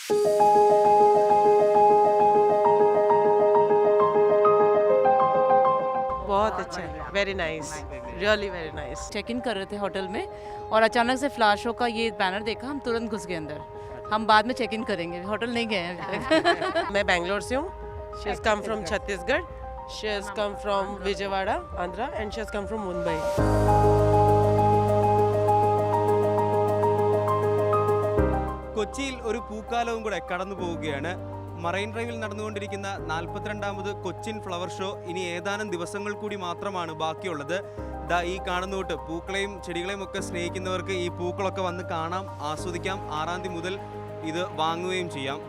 बहुत अच्छा है, very nice, really very nice. Check in कर रहे थे होटल में और अचानक से फ्लावर शो का ये बैनर देखा, हम तुरंत घुस गए अंदर। हम बाद में चेक इन करेंगे, होटल नहीं गए हैं अभी तक। मैं बैंगलोर से हूँ। She has come from Chhattisgarh, she has come from Vijayawada Andhra and she has come from Mumbai. കൊച്ചിയിൽ ഒരു പൂക്കാലവും കൂടെ കടന്നു പോവുകയാണ്. മറൈൻ ഡ്രൈവിൽ നടന്നുകൊണ്ടിരിക്കുന്ന 42ാമത് കൊച്ചിൻ ഫ്ലവർ ഷോ ഇനി ഏതാനും ദിവസങ്ങൾ കൂടി മാത്രമാണ് ബാക്കിയുള്ളത്. ദാ ഈ കാണുന്നോട്ട് പൂക്കളെയും ചെടികളെയും ഒക്കെ സ്നേഹിക്കുന്നവർക്ക് ഈ പൂക്കളൊക്കെ വന്ന് കാണാം, ആസ്വദിക്കാം. 6-ാം തീയതി മുതൽ ഇത് വാങ്ങുകയും ചെയ്യാം.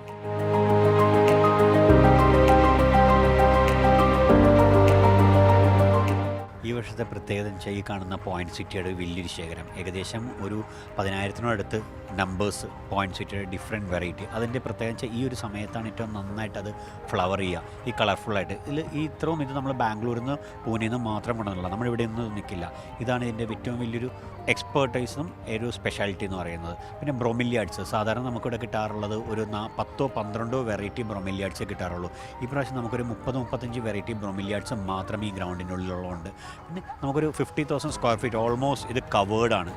ഈ വർഷത്തെ പ്രത്യേകത വെച്ചാൽ ഈ കാണുന്ന പോയിന്റ് സിറ്റിയുടെ വലിയൊരു ശേഖരം, ഏകദേശം ഒരു 10,000-നോടടുത്ത് നമ്പേഴ്സ് പോയിന്റ് സിറ്റിയുടെ ഡിഫറെൻറ്റ് വെറൈറ്റി. അതിൻ്റെ പ്രത്യേകത വെച്ചാൽ ഈ ഒരു സമയത്താണ് ഏറ്റവും നന്നായിട്ട് അത് ഫ്ലവർ ചെയ്യുക, ഈ കളർഫുള്ളായിട്ട്. ഇത് ഇത്രയും ഇത് നമ്മൾ ബാംഗ്ലൂരിൽ നിന്ന് പൂനെയിൽ നിന്ന് മാത്രം കൊണ്ടുവന്നില്ല, നമ്മളിവിടെ ഒന്നും നിൽക്കില്ല. ഇതാണ് ഇതിൻ്റെ ഏറ്റവും വലിയൊരു എക്സ്പേർട്ടൈസും ഒരു സ്പെഷ്യാലിറ്റി എന്ന് പറയുന്നത്. പിന്നെ ബ്രൊമില്യാഡ്സ് സാധാരണ നമുക്കിവിടെ കിട്ടാറുള്ളത് ഒരു 10-12 വെറൈറ്റി ബ്രൊമില്യാഡ്സേ കിട്ടാറുള്ളൂ. ഈ പ്രാവശ്യം നമുക്കൊരു 30-35 വെറൈറ്റി ബ്രൊമില്യാഡ്സ് മാത്രമേ ഈ ഗ്രൗണ്ടിൻ്റെ ഉള്ളിലുള്ളതുകൊണ്ട്. പിന്നെ നമുക്കൊരു 50,000 സ്ക്വയർ ഫീറ്റ് ഓൾമോസ്റ്റ് ഇത് കവേർഡാണ്.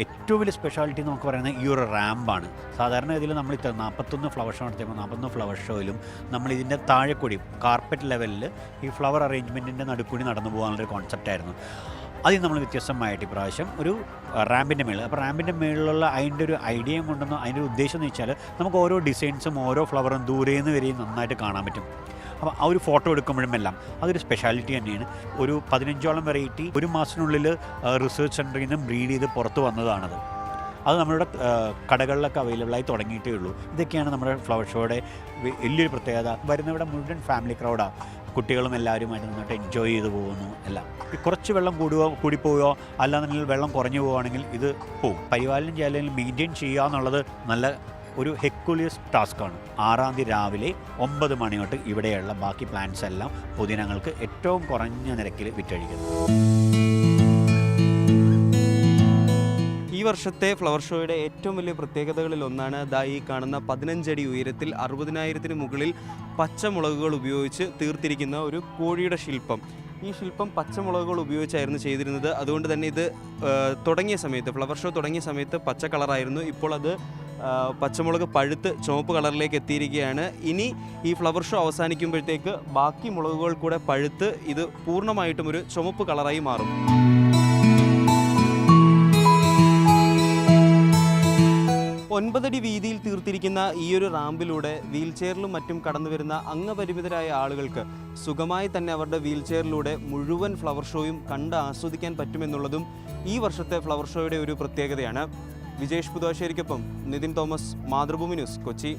ഏറ്റവും വലിയ സ്പെഷ്യാലിറ്റി നമുക്ക് പറയുന്നത് ഈ ഒരു റാമ്പാണ്. സാധാരണ ഇതിൽ നമ്മൾ 41 ഫ്ലവർ ഷോ നടത്തിയപ്പോൾ 41 ഫ്ലവർ ഷോയിലും നമ്മൾ ഇതിൻ്റെ താഴെക്കൂടി കാർപ്പറ്റ് ലെവലിൽ ഈ ഫ്ലവർ അറേഞ്ച്മെൻറ്റിൻ്റെ നടുക്കൂടി നടന്നു പോകാനുള്ളൊരു കോൺസെപ്റ്റായിരുന്നു. അതിൽ നമ്മൾ വ്യത്യസ്തമായിട്ട് ഇപ്രാവശ്യം ഒരു റാമ്പിൻ്റെ മേളിൽ, അപ്പോൾ റാമ്പിൻ്റെ മേളിലുള്ള അതിൻ്റെ ഒരു ഐഡിയയും കൊണ്ടൊന്നും അതിൻ്റെ ഒരു ഉദ്ദേശം എന്ന് വെച്ചാൽ നമുക്ക് ഓരോ ഡിസൈൻസും ഓരോ ഫ്ലവറും ദൂരേന്ന് വരെയും നന്നായിട്ട് കാണാൻ പറ്റും. അപ്പോൾ ആ ഒരു ഫോട്ടോ എടുക്കുമ്പോഴുമെല്ലാം അതൊരു സ്പെഷ്യാലിറ്റി തന്നെയാണ്. ഒരു 15ഓളം വെറൈറ്റി ഒരു മാസത്തിനുള്ളിൽ റിസർച്ച് സെൻറ്ററിൽ നിന്നും ബ്രീഡ് ചെയ്ത് പുറത്ത് വന്നതാണത്. അത് നമ്മളുടെ കടകളിലൊക്കെ അവൈലബിളായി തുടങ്ങിയിട്ടേ ഉള്ളൂ. ഇതൊക്കെയാണ് നമ്മുടെ ഫ്ലവർ ഷോയുടെ വലിയൊരു പ്രത്യേകത. വരുന്നവിടെ മുഴുവൻ ഫാമിലി ക്രൗഡാണ്, കുട്ടികളും എല്ലാവരുമായിട്ട് നന്നായിട്ട് എൻജോയ് ചെയ്ത് പോകുന്നു. എല്ലാം കുറച്ച് വെള്ളം കൂടിപ്പോവുകയോ അല്ലാന്നുണ്ടെങ്കിൽ വെള്ളം കുറഞ്ഞു പോവുകയാണെങ്കിൽ ഇത് പോവും. പരിപാലനം ചെയ്യുക അല്ലെങ്കിൽ മെയിൻറ്റെയിൻ ചെയ്യുക എന്നുള്ളത് നല്ല ഒരു ഹെക്കുലിയസ് ടാസ്ക്കാണ്. 6-ാം തീയതി രാവിലെ 9 മണി തൊട്ട് ഇവിടെയുള്ള ബാക്കി പ്ലാന്റ്സ് എല്ലാം പൊതുജനങ്ങൾക്ക് ഏറ്റവും കുറഞ്ഞ നിരക്കിൽ വിറ്റഴിക്കുന്നു. ഈ വർഷത്തെ ഫ്ലവർ ഷോയുടെ ഏറ്റവും വലിയ പ്രത്യേകതകളിൽ ഒന്നാണ് ദാ ഈ കാണുന്ന 15 അടി ഉയരത്തിൽ 60,000-ന് മുകളിൽ പച്ചമുളകുകൾ ഉപയോഗിച്ച് തീർത്തിരിക്കുന്ന ഒരു കോഴിയുടെ ശില്പം. ഈ ശില്പം പച്ചമുളകുകൾ ഉപയോഗിച്ചായിരുന്നു ചെയ്തിരുന്നത്. അതുകൊണ്ട് തന്നെ ഇത് തുടങ്ങിയ സമയത്ത്, ഫ്ലവർ ഷോ തുടങ്ങിയ സമയത്ത് പച്ച കളറായിരുന്നു. ഇപ്പോൾ അത് പച്ചമുളക് പഴുത്ത് ചുവപ്പ് കളറിലേക്ക് എത്തിയിരിക്കുകയാണ്. ഇനി ഈ ഫ്ലവർ ഷോ അവസാനിക്കുമ്പോഴത്തേക്ക് ബാക്കി മുളകുകൾ കൂടെ പഴുത്ത് ഇത് പൂർണ്ണമായിട്ടും ഒരു ചുവപ്പ് കളറായി മാറും. ഒൻപതടി വീതിയിൽ തീർത്തിരിക്കുന്ന ഈ ഒരു റാമ്പിലൂടെ വീൽ ചെയറിലും മറ്റും കടന്നു വരുന്ന അംഗപരിമിതരായ ആളുകൾക്ക് സുഖമായി തന്നെ അവരുടെ വീൽ ചെയറിലൂടെ മുഴുവൻ ഫ്ലവർ ഷോയും കണ്ട് ആസ്വദിക്കാൻ പറ്റുമെന്നുള്ളതും ഈ വർഷത്തെ ഫ്ലവർ ഷോയുടെ ഒരു പ്രത്യേകതയാണ്. വിജേഷ് പുതുശ്ശേരിക്കൊപ്പം നിതിൻ തോമസ്, മാതൃഭൂമി ന്യൂസ്, കൊച്ചി.